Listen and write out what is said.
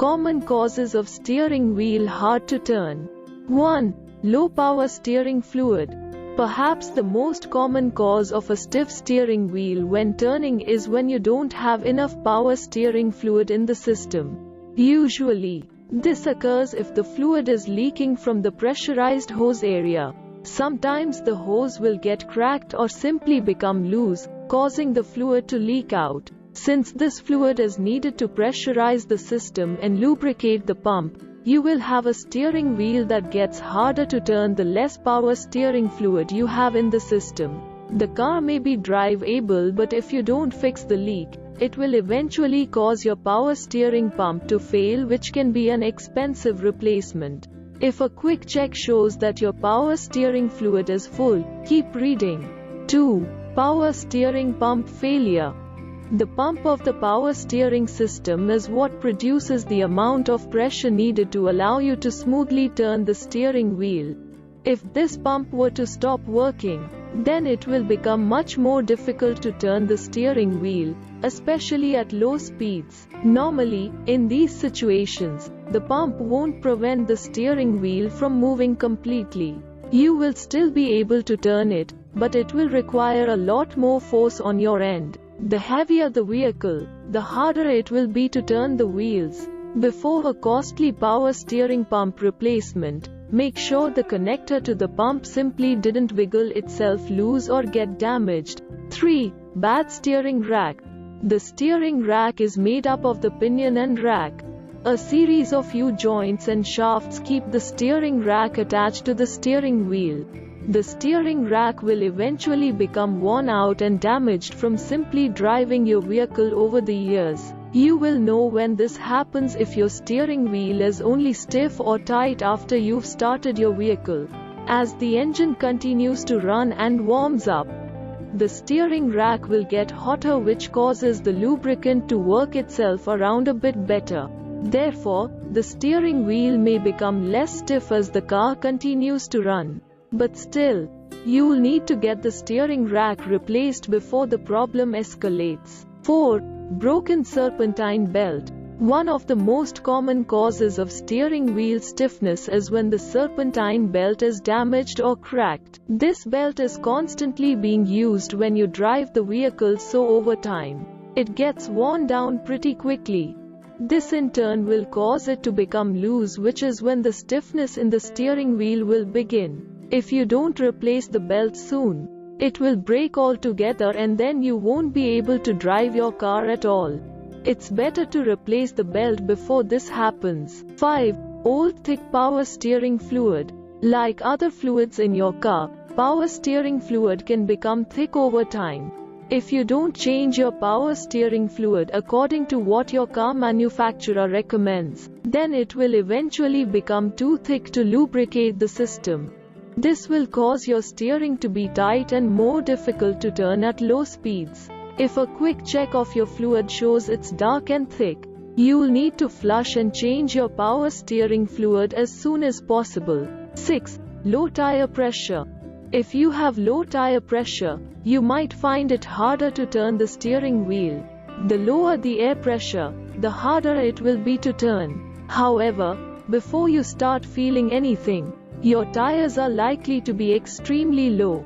Common causes of steering wheel hard to turn. 1. Low power steering fluid. Perhaps the most common cause of a stiff steering wheel when turning is when you don't have enough power steering fluid in the system. Usually, this occurs if the fluid is leaking from the pressurized hose area. Sometimes the hose will get cracked or simply become loose, causing the fluid to leak out. Since this fluid is needed to pressurize the system and lubricate the pump, you will have a steering wheel that gets harder to turn the less power steering fluid you have in the system. The car may be drive-able, but if you don't fix the leak, it will eventually cause your power steering pump to fail, which can be an expensive replacement. If a quick check shows that your power steering fluid is full, keep reading. 2. Power steering pump failure. The pump of the power steering system is what produces the amount of pressure needed to allow you to smoothly turn the steering wheel. If this pump were to stop working, then it will become much more difficult to turn the steering wheel, especially at low speeds. Normally, in these situations, the pump won't prevent the steering wheel from moving completely. You will still be able to turn it, but it will require a lot more force on your end. The heavier the vehicle, the harder it will be to turn the wheels. Before a costly power steering pump replacement, make sure the connector to the pump simply didn't wiggle itself loose or get damaged. 3. Bad steering rack. The steering rack is made up of the pinion and rack. A series of U-joints and shafts keep the steering rack attached to the steering wheel. The steering rack will eventually become worn out and damaged from simply driving your vehicle over the years. You will know when this happens if your steering wheel is only stiff or tight after you've started your vehicle. As the engine continues to run and warms up, the steering rack will get hotter, which causes the lubricant to work itself around a bit better. Therefore, the steering wheel may become less stiff as the car continues to run. But still, you'll need to get the steering rack replaced before the problem escalates. 4. Broken serpentine belt. One of the most common causes of steering wheel stiffness is when the serpentine belt is damaged or cracked. This belt is constantly being used when you drive the vehicle, so over time, it gets worn down pretty quickly. This in turn will cause it to become loose, which is when the stiffness in the steering wheel will begin. If you don't replace the belt soon, it will break altogether and then you won't be able to drive your car at all. It's better to replace the belt before this happens. 5. Old thick power steering fluid. Like other fluids in your car, power steering fluid can become thick over time. If you don't change your power steering fluid according to what your car manufacturer recommends, then it will eventually become too thick to lubricate the system. This will cause your steering to be tight and more difficult to turn at low speeds. If a quick check of your fluid shows it's dark and thick, you'll need to flush and change your power steering fluid as soon as possible. 6. Low tire pressure. If you have low tire pressure, you might find it harder to turn the steering wheel. The lower the air pressure, the harder it will be to turn. However, before you start feeling anything, your tires are likely to be extremely low.